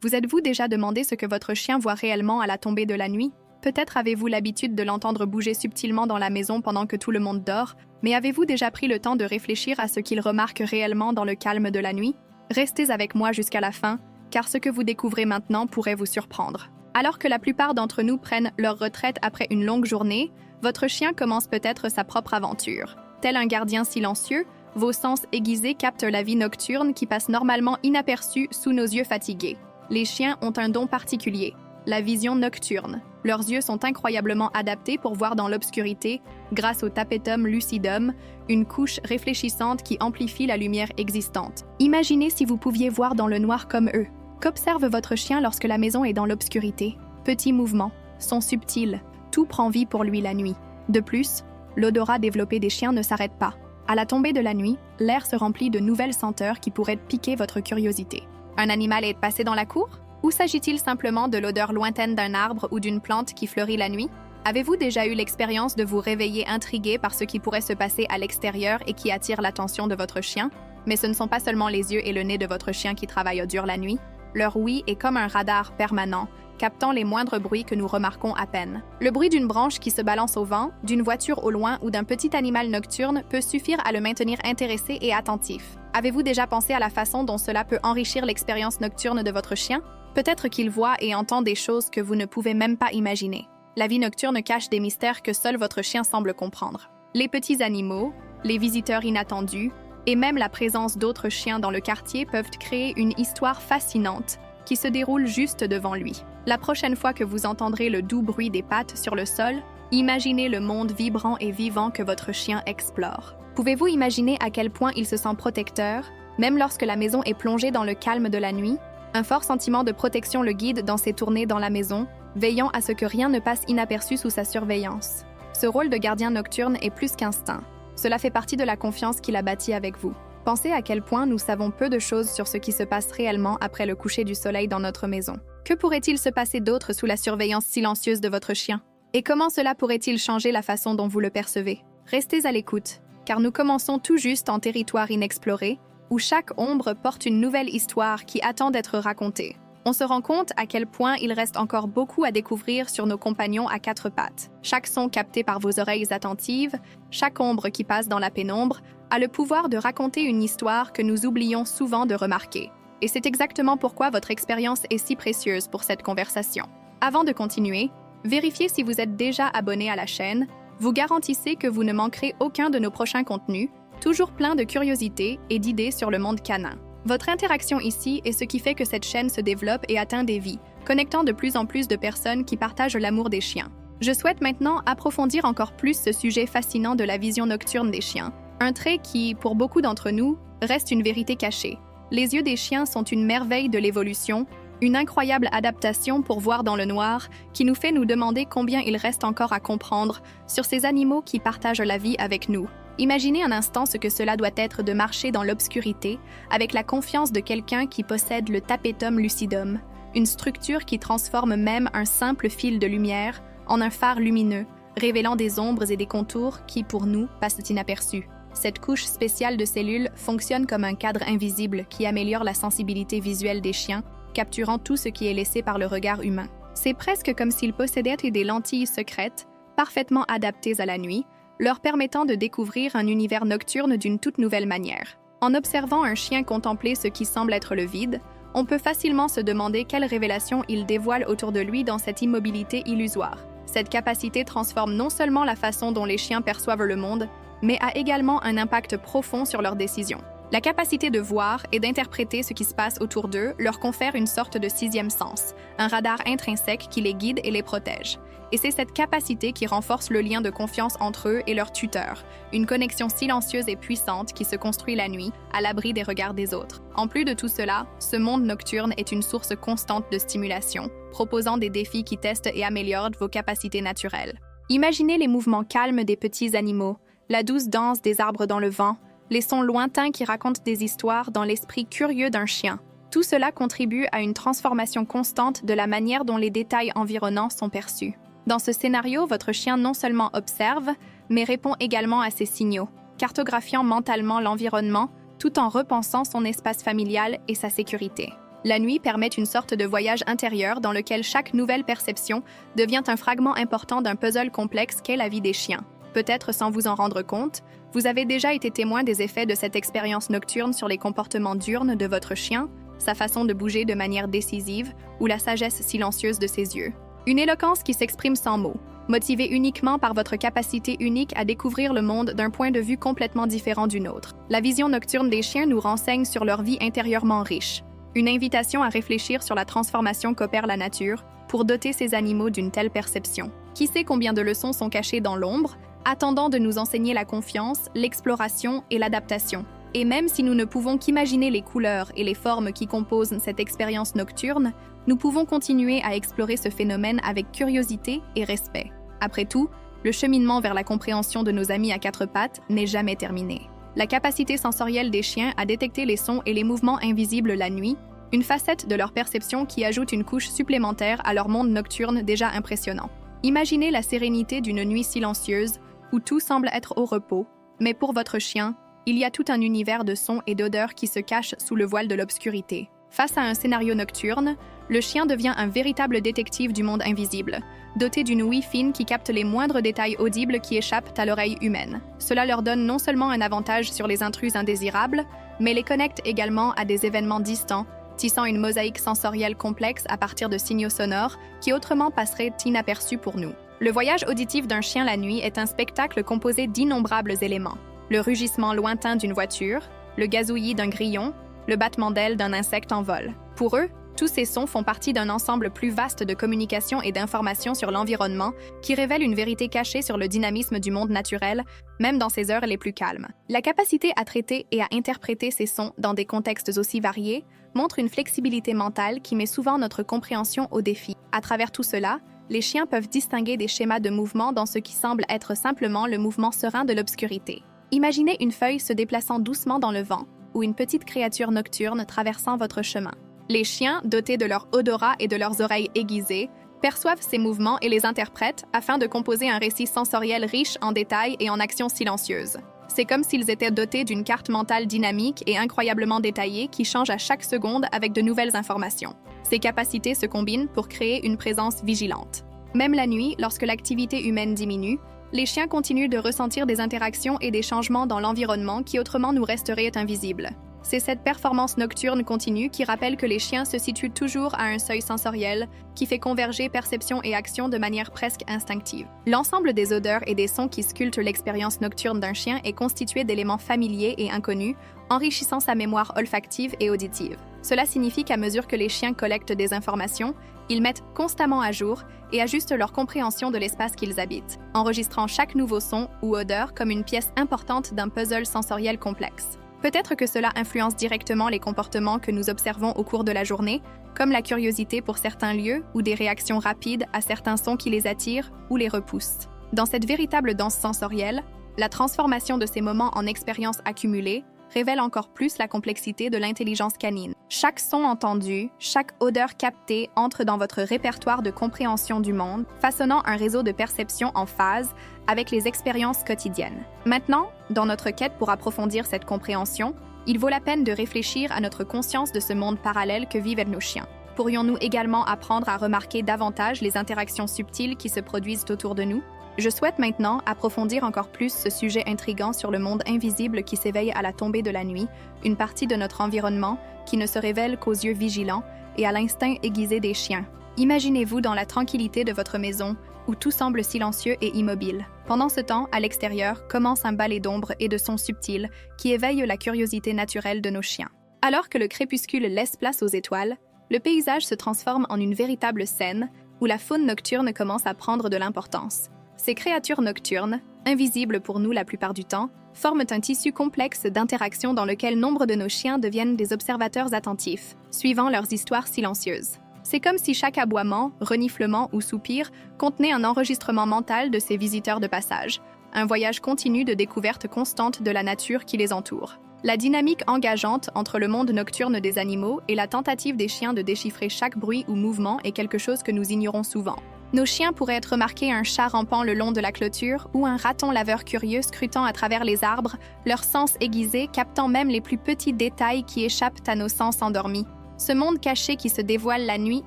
Vous êtes-vous déjà demandé ce que votre chien voit réellement à la tombée de la nuit? Peut-être avez-vous l'habitude de l'entendre bouger subtilement dans la maison pendant que tout le monde dort, mais avez-vous déjà pris le temps de réfléchir à ce qu'il remarque réellement dans le calme de la nuit? Restez avec moi jusqu'à la fin, car ce que vous découvrez maintenant pourrait vous surprendre. Alors que la plupart d'entre nous prennent leur retraite après une longue journée, votre chien commence peut-être sa propre aventure. Tel un gardien silencieux, vos sens aiguisés captent la vie nocturne qui passe normalement inaperçue sous nos yeux fatigués. Les chiens ont un don particulier, la vision nocturne. Leurs yeux sont incroyablement adaptés pour voir dans l'obscurité grâce au tapetum lucidum, une couche réfléchissante qui amplifie la lumière existante. Imaginez si vous pouviez voir dans le noir comme eux. Qu'observe votre chien lorsque la maison est dans l'obscurité? Petits mouvements, sons subtils, tout prend vie pour lui la nuit. De plus, l'odorat développé des chiens ne s'arrête pas. À la tombée de la nuit, l'air se remplit de nouvelles senteurs qui pourraient piquer votre curiosité. Un animal est passé dans la cour? Ou s'agit-il simplement de l'odeur lointaine d'un arbre ou d'une plante qui fleurit la nuit? Avez-vous déjà eu l'expérience de vous réveiller intrigué par ce qui pourrait se passer à l'extérieur et qui attire l'attention de votre chien? Mais ce ne sont pas seulement les yeux et le nez de votre chien qui travaillent dur la nuit. Leur ouïe est comme un radar permanent, captant les moindres bruits que nous remarquons à peine. Le bruit d'une branche qui se balance au vent, d'une voiture au loin ou d'un petit animal nocturne peut suffire à le maintenir intéressé et attentif. Avez-vous déjà pensé à la façon dont cela peut enrichir l'expérience nocturne de votre chien? Peut-être qu'il voit et entend des choses que vous ne pouvez même pas imaginer. La vie nocturne cache des mystères que seul votre chien semble comprendre. Les petits animaux, les visiteurs inattendus, et même la présence d'autres chiens dans le quartier peuvent créer une histoire fascinante qui se déroule juste devant lui. La prochaine fois que vous entendrez le doux bruit des pattes sur le sol, imaginez le monde vibrant et vivant que votre chien explore. Pouvez-vous imaginer à quel point il se sent protecteur, même lorsque la maison est plongée dans le calme de la nuit? Un fort sentiment de protection le guide dans ses tournées dans la maison, veillant à ce que rien ne passe inaperçu sous sa surveillance. Ce rôle de gardien nocturne est plus qu'instinct. Cela fait partie de la confiance qu'il a bâtie avec vous. Pensez à quel point nous savons peu de choses sur ce qui se passe réellement après le coucher du soleil dans notre maison. Que pourrait-il se passer d'autre sous la surveillance silencieuse de votre chien? Et comment cela pourrait-il changer la façon dont vous le percevez? Restez à l'écoute, car nous commençons tout juste en territoire inexploré, où chaque ombre porte une nouvelle histoire qui attend d'être racontée. On se rend compte à quel point il reste encore beaucoup à découvrir sur nos compagnons à quatre pattes. Chaque son capté par vos oreilles attentives, chaque ombre qui passe dans la pénombre, a le pouvoir de raconter une histoire que nous oublions souvent de remarquer. Et c'est exactement pourquoi votre expérience est si précieuse pour cette conversation. Avant de continuer, vérifiez si vous êtes déjà abonné à la chaîne. Vous garantissez que vous ne manquerez aucun de nos prochains contenus, toujours plein de curiosité et d'idées sur le monde canin. Votre interaction ici est ce qui fait que cette chaîne se développe et atteint des vies, connectant de plus en plus de personnes qui partagent l'amour des chiens. Je souhaite maintenant approfondir encore plus ce sujet fascinant de la vision nocturne des chiens, un trait qui, pour beaucoup d'entre nous, reste une vérité cachée. Les yeux des chiens sont une merveille de l'évolution, une incroyable adaptation pour voir dans le noir qui nous fait nous demander combien il reste encore à comprendre sur ces animaux qui partagent la vie avec nous. Imaginez un instant ce que cela doit être de marcher dans l'obscurité avec la confiance de quelqu'un qui possède le tapetum lucidum, une structure qui transforme même un simple fil de lumière en un phare lumineux, révélant des ombres et des contours qui, pour nous, passent inaperçus. Cette couche spéciale de cellules fonctionne comme un cadre invisible qui améliore la sensibilité visuelle des chiens, capturant tout ce qui est laissé par le regard humain. C'est presque comme s'ils possédaient des lentilles secrètes, parfaitement adaptées à la nuit, leur permettant de découvrir un univers nocturne d'une toute nouvelle manière. En observant un chien contempler ce qui semble être le vide, on peut facilement se demander quelles révélations il dévoile autour de lui dans cette immobilité illusoire. Cette capacité transforme non seulement la façon dont les chiens perçoivent le monde, mais a également un impact profond sur leurs décisions. La capacité de voir et d'interpréter ce qui se passe autour d'eux leur confère une sorte de sixième sens, un radar intrinsèque qui les guide et les protège. Et c'est cette capacité qui renforce le lien de confiance entre eux et leur tuteur, une connexion silencieuse et puissante qui se construit la nuit, à l'abri des regards des autres. En plus de tout cela, ce monde nocturne est une source constante de stimulation, proposant des défis qui testent et améliorent vos capacités naturelles. Imaginez les mouvements calmes des petits animaux, la douce danse des arbres dans le vent, les sons lointains qui racontent des histoires dans l'esprit curieux d'un chien. Tout cela contribue à une transformation constante de la manière dont les détails environnants sont perçus. Dans ce scénario, votre chien non seulement observe, mais répond également à ces signaux, cartographiant mentalement l'environnement tout en repensant son espace familial et sa sécurité. La nuit permet une sorte de voyage intérieur dans lequel chaque nouvelle perception devient un fragment important d'un puzzle complexe qu'est la vie des chiens. Peut-être sans vous en rendre compte, vous avez déjà été témoin des effets de cette expérience nocturne sur les comportements diurnes de votre chien, sa façon de bouger de manière décisive ou la sagesse silencieuse de ses yeux. Une éloquence qui s'exprime sans mots, motivée uniquement par votre capacité unique à découvrir le monde d'un point de vue complètement différent du nôtre. La vision nocturne des chiens nous renseigne sur leur vie intérieurement riche, une invitation à réfléchir sur la transformation qu'opère la nature pour doter ces animaux d'une telle perception. Qui sait combien de leçons sont cachées dans l'ombre, attendant de nous enseigner la confiance, l'exploration et l'adaptation. Et même si nous ne pouvons qu'imaginer les couleurs et les formes qui composent cette expérience nocturne, nous pouvons continuer à explorer ce phénomène avec curiosité et respect. Après tout, le cheminement vers la compréhension de nos amis à quatre pattes n'est jamais terminé. La capacité sensorielle des chiens à détecter les sons et les mouvements invisibles la nuit, une facette de leur perception qui ajoute une couche supplémentaire à leur monde nocturne déjà impressionnant. Imaginez la sérénité d'une nuit silencieuse où tout semble être au repos, mais pour votre chien, il y a tout un univers de sons et d'odeurs qui se cachent sous le voile de l'obscurité. Face à un scénario nocturne, le chien devient un véritable détective du monde invisible, doté d'une ouïe fine qui capte les moindres détails audibles qui échappent à l'oreille humaine. Cela leur donne non seulement un avantage sur les intrus indésirables, mais les connecte également à des événements distants, tissant une mosaïque sensorielle complexe à partir de signaux sonores qui autrement passeraient inaperçus pour nous. Le voyage auditif d'un chien la nuit est un spectacle composé d'innombrables éléments. Le rugissement lointain d'une voiture, le gazouillis d'un grillon, le battement d'ailes d'un insecte en vol. Pour eux, tous ces sons font partie d'un ensemble plus vaste de communication et d'informations sur l'environnement qui révèle une vérité cachée sur le dynamisme du monde naturel, même dans ses heures les plus calmes. La capacité à traiter et à interpréter ces sons dans des contextes aussi variés montre une flexibilité mentale qui met souvent notre compréhension au défi. À travers tout cela, les chiens peuvent distinguer des schémas de mouvement dans ce qui semble être simplement le mouvement serein de l'obscurité. Imaginez une feuille se déplaçant doucement dans le vent ou une petite créature nocturne traversant votre chemin. Les chiens, dotés de leur odorat et de leurs oreilles aiguisées, perçoivent ces mouvements et les interprètent afin de composer un récit sensoriel riche en détails et en actions silencieuses. C'est comme s'ils étaient dotés d'une carte mentale dynamique et incroyablement détaillée qui change à chaque seconde avec de nouvelles informations. Ces capacités se combinent pour créer une présence vigilante. Même la nuit, lorsque l'activité humaine diminue, les chiens continuent de ressentir des interactions et des changements dans l'environnement qui autrement nous resteraient invisibles. C'est cette performance nocturne continue qui rappelle que les chiens se situent toujours à un seuil sensoriel qui fait converger perception et action de manière presque instinctive. L'ensemble des odeurs et des sons qui sculptent l'expérience nocturne d'un chien est constitué d'éléments familiers et inconnus, enrichissant sa mémoire olfactive et auditive. Cela signifie qu'à mesure que les chiens collectent des informations, ils mettent constamment à jour et ajustent leur compréhension de l'espace qu'ils habitent, enregistrant chaque nouveau son ou odeur comme une pièce importante d'un puzzle sensoriel complexe. Peut-être que cela influence directement les comportements que nous observons au cours de la journée, comme la curiosité pour certains lieux ou des réactions rapides à certains sons qui les attirent ou les repoussent. Dans cette véritable danse sensorielle, la transformation de ces moments en expériences accumulées révèle encore plus la complexité de l'intelligence canine. Chaque son entendu, chaque odeur captée entre dans votre répertoire de compréhension du monde, façonnant un réseau de perception en phase avec les expériences quotidiennes. Maintenant, dans notre quête pour approfondir cette compréhension, il vaut la peine de réfléchir à notre conscience de ce monde parallèle que vivent nos chiens. Pourrions-nous également apprendre à remarquer davantage les interactions subtiles qui se produisent autour de nous? Je souhaite maintenant approfondir encore plus ce sujet intrigant sur le monde invisible qui s'éveille à la tombée de la nuit, une partie de notre environnement qui ne se révèle qu'aux yeux vigilants et à l'instinct aiguisé des chiens. Imaginez-vous dans la tranquillité de votre maison, où tout semble silencieux et immobile. Pendant ce temps, à l'extérieur, commence un balai d'ombres et de sons subtils qui éveillent la curiosité naturelle de nos chiens. Alors que le crépuscule laisse place aux étoiles, le paysage se transforme en une véritable scène où la faune nocturne commence à prendre de l'importance. Ces créatures nocturnes, invisibles pour nous la plupart du temps, forment un tissu complexe d'interactions dans lequel nombre de nos chiens deviennent des observateurs attentifs, suivant leurs histoires silencieuses. C'est comme si chaque aboiement, reniflement ou soupir contenait un enregistrement mental de ces visiteurs de passage, un voyage continu de découverte constante de la nature qui les entoure. La dynamique engageante entre le monde nocturne des animaux et la tentative des chiens de déchiffrer chaque bruit ou mouvement est quelque chose que nous ignorons souvent. Nos chiens pourraient être remarqués un chat rampant le long de la clôture ou un raton laveur curieux scrutant à travers les arbres, leurs sens aiguisés captant même les plus petits détails qui échappent à nos sens endormis. Ce monde caché qui se dévoile la nuit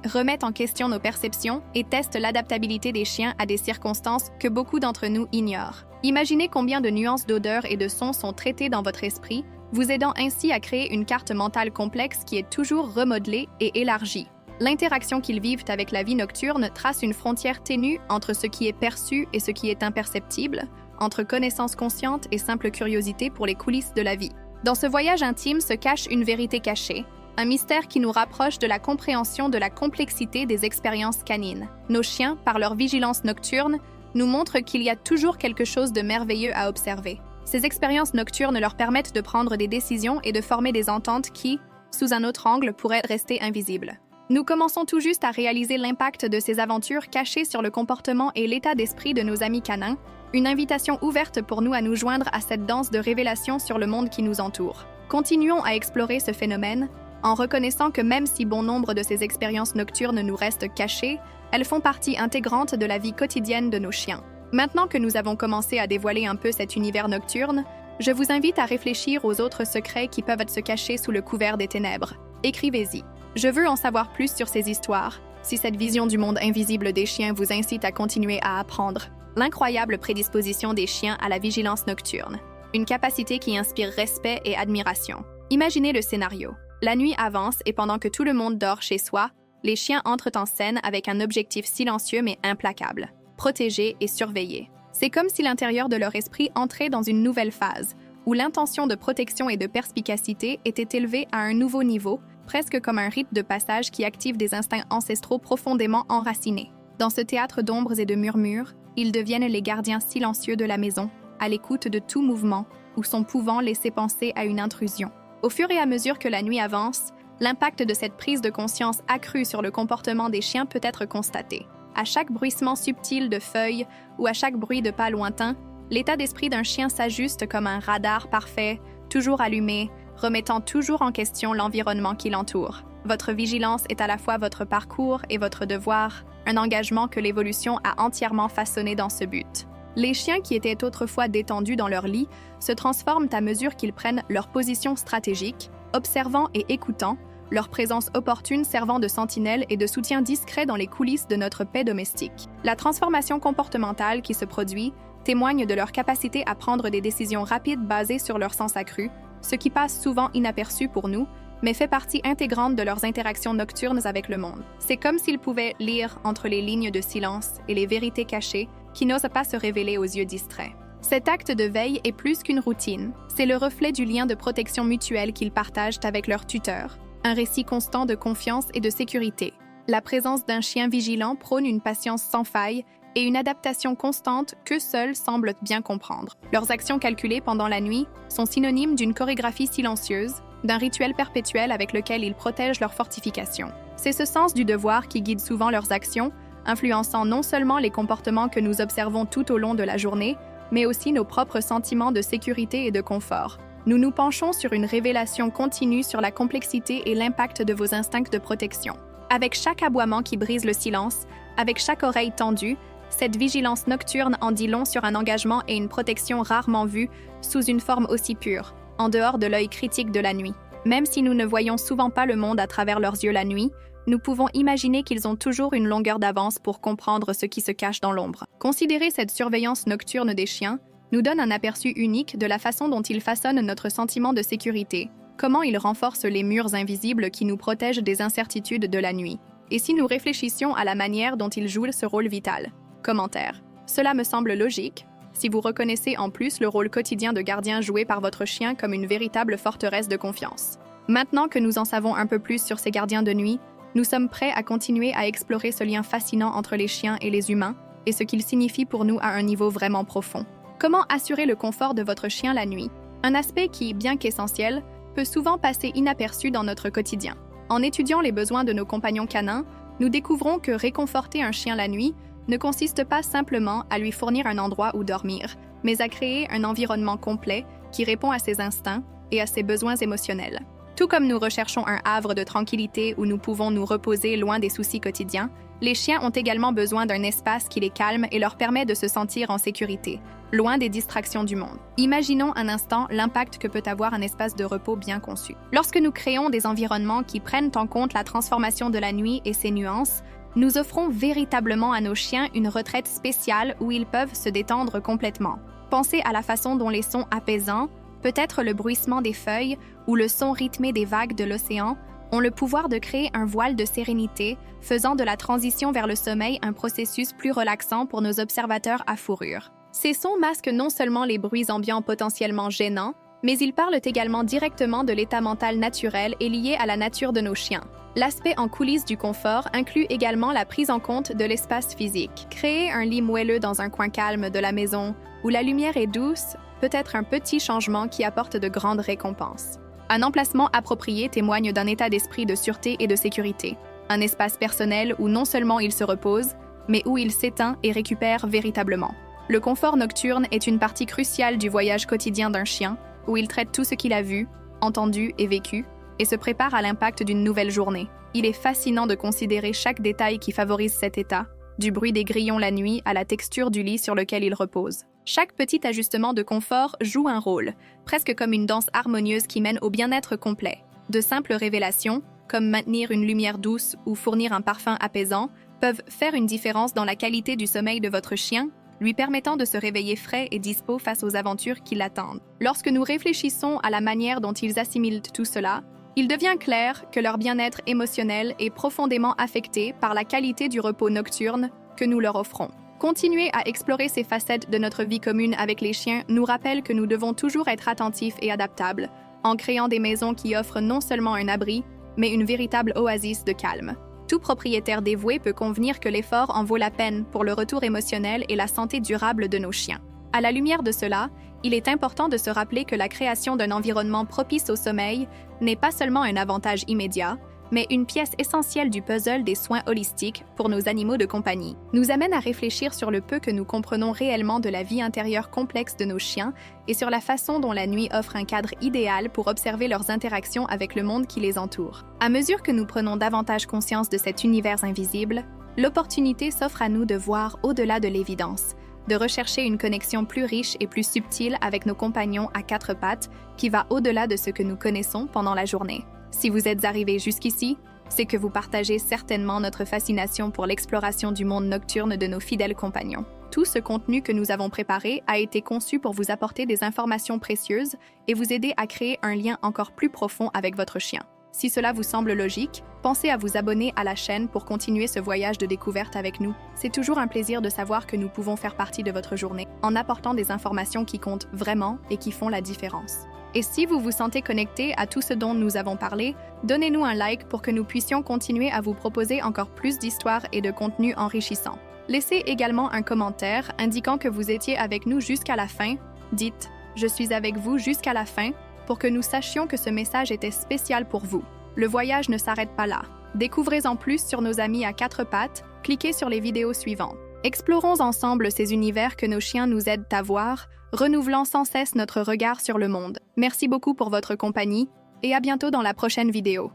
remet en question nos perceptions et teste l'adaptabilité des chiens à des circonstances que beaucoup d'entre nous ignorent. Imaginez combien de nuances d'odeurs et de sons sont traitées dans votre esprit, vous aidant ainsi à créer une carte mentale complexe qui est toujours remodelée et élargie. L'interaction qu'ils vivent avec la vie nocturne trace une frontière ténue entre ce qui est perçu et ce qui est imperceptible, entre connaissance consciente et simple curiosité pour les coulisses de la vie. Dans ce voyage intime se cache une vérité cachée, un mystère qui nous rapproche de la compréhension de la complexité des expériences canines. Nos chiens, par leur vigilance nocturne, nous montrent qu'il y a toujours quelque chose de merveilleux à observer. Ces expériences nocturnes leur permettent de prendre des décisions et de former des ententes qui, sous un autre angle, pourraient rester invisibles. Nous commençons tout juste à réaliser l'impact de ces aventures cachées sur le comportement et l'état d'esprit de nos amis canins, une invitation ouverte pour nous à nous joindre à cette danse de révélation sur le monde qui nous entoure. Continuons à explorer ce phénomène, en reconnaissant que même si bon nombre de ces expériences nocturnes nous restent cachées, elles font partie intégrante de la vie quotidienne de nos chiens. Maintenant que nous avons commencé à dévoiler un peu cet univers nocturne, je vous invite à réfléchir aux autres secrets qui peuvent se cacher sous le couvert des ténèbres. Écrivez-y. Je veux en savoir plus sur ces histoires. Si cette vision du monde invisible des chiens vous incite à continuer à apprendre, l'incroyable prédisposition des chiens à la vigilance nocturne, une capacité qui inspire respect et admiration. Imaginez le scénario. La nuit avance et pendant que tout le monde dort chez soi, les chiens entrent en scène avec un objectif silencieux mais implacable, protéger et surveiller. C'est comme si l'intérieur de leur esprit entrait dans une nouvelle phase, où l'intention de protection et de perspicacité était élevée à un nouveau niveau, presque comme un rite de passage qui active des instincts ancestraux profondément enracinés. Dans ce théâtre d'ombres et de murmures, ils deviennent les gardiens silencieux de la maison, à l'écoute de tout mouvement, ou son pouvant laisser penser à une intrusion. Au fur et à mesure que la nuit avance, l'impact de cette prise de conscience accrue sur le comportement des chiens peut être constaté. À chaque bruissement subtil de feuilles ou à chaque bruit de pas lointain, l'état d'esprit d'un chien s'ajuste comme un radar parfait, toujours allumé, remettant toujours en question l'environnement qui l'entoure. Votre vigilance est à la fois votre parcours et votre devoir, un engagement que l'évolution a entièrement façonné dans ce but. Les chiens qui étaient autrefois détendus dans leur lit se transforment à mesure qu'ils prennent leur position stratégique, observant et écoutant, leur présence opportune servant de sentinelle et de soutien discret dans les coulisses de notre paix domestique. La transformation comportementale qui se produit témoigne de leur capacité à prendre des décisions rapides basées sur leur sens accru, ce qui passe souvent inaperçu pour nous, mais fait partie intégrante de leurs interactions nocturnes avec le monde. C'est comme s'ils pouvaient lire entre les lignes de silence et les vérités cachées qui n'osent pas se révéler aux yeux distraits. Cet acte de veille est plus qu'une routine, c'est le reflet du lien de protection mutuelle qu'ils partagent avec leur tuteur, un récit constant de confiance et de sécurité. La présence d'un chien vigilant prône une patience sans faille et une adaptation constante qu'eux seuls semblent bien comprendre. Leurs actions calculées pendant la nuit sont synonymes d'une chorégraphie silencieuse, d'un rituel perpétuel avec lequel ils protègent leur fortification. C'est ce sens du devoir qui guide souvent leurs actions, influençant non seulement les comportements que nous observons tout au long de la journée, mais aussi nos propres sentiments de sécurité et de confort. Nous nous penchons sur une révélation continue sur la complexité et l'impact de vos instincts de protection. Avec chaque aboiement qui brise le silence, avec chaque oreille tendue, cette vigilance nocturne en dit long sur un engagement et une protection rarement vus sous une forme aussi pure, en dehors de l'œil critique de la nuit. Même si nous ne voyons souvent pas le monde à travers leurs yeux la nuit, nous pouvons imaginer qu'ils ont toujours une longueur d'avance pour comprendre ce qui se cache dans l'ombre. Considérer cette surveillance nocturne des chiens nous donne un aperçu unique de la façon dont ils façonnent notre sentiment de sécurité, comment ils renforcent les murs invisibles qui nous protègent des incertitudes de la nuit. Et si nous réfléchissions à la manière dont ils jouent ce rôle vital? Commentaire. Cela me semble logique, si vous reconnaissez en plus le rôle quotidien de gardien joué par votre chien comme une véritable forteresse de confiance. Maintenant que nous en savons un peu plus sur ces gardiens de nuit, nous sommes prêts à continuer à explorer ce lien fascinant entre les chiens et les humains et ce qu'il signifie pour nous à un niveau vraiment profond. Comment assurer le confort de votre chien la nuit? Un aspect qui, bien qu'essentiel, peut souvent passer inaperçu dans notre quotidien. En étudiant les besoins de nos compagnons canins, nous découvrons que réconforter un chien la nuit ne consiste pas simplement à lui fournir un endroit où dormir, mais à créer un environnement complet qui répond à ses instincts et à ses besoins émotionnels. Tout comme nous recherchons un havre de tranquillité où nous pouvons nous reposer loin des soucis quotidiens, les chiens ont également besoin d'un espace qui les calme et leur permet de se sentir en sécurité, loin des distractions du monde. Imaginons un instant l'impact que peut avoir un espace de repos bien conçu. Lorsque nous créons des environnements qui prennent en compte la transformation de la nuit et ses nuances, nous offrons véritablement à nos chiens une retraite spéciale où ils peuvent se détendre complètement. Pensez à la façon dont les sons apaisants, peut-être le bruissement des feuilles ou le son rythmé des vagues de l'océan, ont le pouvoir de créer un voile de sérénité, faisant de la transition vers le sommeil un processus plus relaxant pour nos observateurs à fourrure. Ces sons masquent non seulement les bruits ambiants potentiellement gênants, mais ils parlent également directement de l'état mental naturel et lié à la nature de nos chiens. L'aspect en coulisses du confort inclut également la prise en compte de l'espace physique. Créer un lit moelleux dans un coin calme de la maison où la lumière est douce peut être un petit changement qui apporte de grandes récompenses. Un emplacement approprié témoigne d'un état d'esprit de sûreté et de sécurité. Un espace personnel où non seulement il se repose, mais où il s'éteint et récupère véritablement. Le confort nocturne est une partie cruciale du voyage quotidien d'un chien, où il traite tout ce qu'il a vu, entendu et vécu, et se prépare à l'impact d'une nouvelle journée. Il est fascinant de considérer chaque détail qui favorise cet état, du bruit des grillons la nuit à la texture du lit sur lequel il repose. Chaque petit ajustement de confort joue un rôle, presque comme une danse harmonieuse qui mène au bien-être complet. De simples révélations, comme maintenir une lumière douce ou fournir un parfum apaisant, peuvent faire une différence dans la qualité du sommeil de votre chien, lui permettant de se réveiller frais et dispos face aux aventures qui l'attendent. Lorsque nous réfléchissons à la manière dont ils assimilent tout cela, il devient clair que leur bien-être émotionnel est profondément affecté par la qualité du repos nocturne que nous leur offrons. Continuer à explorer ces facettes de notre vie commune avec les chiens nous rappelle que nous devons toujours être attentifs et adaptables, en créant des maisons qui offrent non seulement un abri, mais une véritable oasis de calme. Tout propriétaire dévoué peut convenir que l'effort en vaut la peine pour le retour émotionnel et la santé durable de nos chiens. À la lumière de cela, il est important de se rappeler que la création d'un environnement propice au sommeil n'est pas seulement un avantage immédiat, mais une pièce essentielle du puzzle des soins holistiques pour nos animaux de compagnie. Nous amène à réfléchir sur le peu que nous comprenons réellement de la vie intérieure complexe de nos chiens et sur la façon dont la nuit offre un cadre idéal pour observer leurs interactions avec le monde qui les entoure. À mesure que nous prenons davantage conscience de cet univers invisible, l'opportunité s'offre à nous de voir au-delà de l'évidence, de rechercher une connexion plus riche et plus subtile avec nos compagnons à quatre pattes qui va au-delà de ce que nous connaissons pendant la journée. Si vous êtes arrivé jusqu'ici, c'est que vous partagez certainement notre fascination pour l'exploration du monde nocturne de nos fidèles compagnons. Tout ce contenu que nous avons préparé a été conçu pour vous apporter des informations précieuses et vous aider à créer un lien encore plus profond avec votre chien. Si cela vous semble logique, pensez à vous abonner à la chaîne pour continuer ce voyage de découverte avec nous. C'est toujours un plaisir de savoir que nous pouvons faire partie de votre journée en apportant des informations qui comptent vraiment et qui font la différence. Et si vous vous sentez connecté à tout ce dont nous avons parlé, donnez-nous un like pour que nous puissions continuer à vous proposer encore plus d'histoires et de contenus enrichissants. Laissez également un commentaire indiquant que vous étiez avec nous jusqu'à la fin. Dites « Je suis avec vous jusqu'à la fin » pour que nous sachions que ce message était spécial pour vous. Le voyage ne s'arrête pas là. Découvrez-en plus sur nos amis à quatre pattes, cliquez sur les vidéos suivantes. Explorons ensemble ces univers que nos chiens nous aident à voir, renouvelant sans cesse notre regard sur le monde. Merci beaucoup pour votre compagnie et à bientôt dans la prochaine vidéo.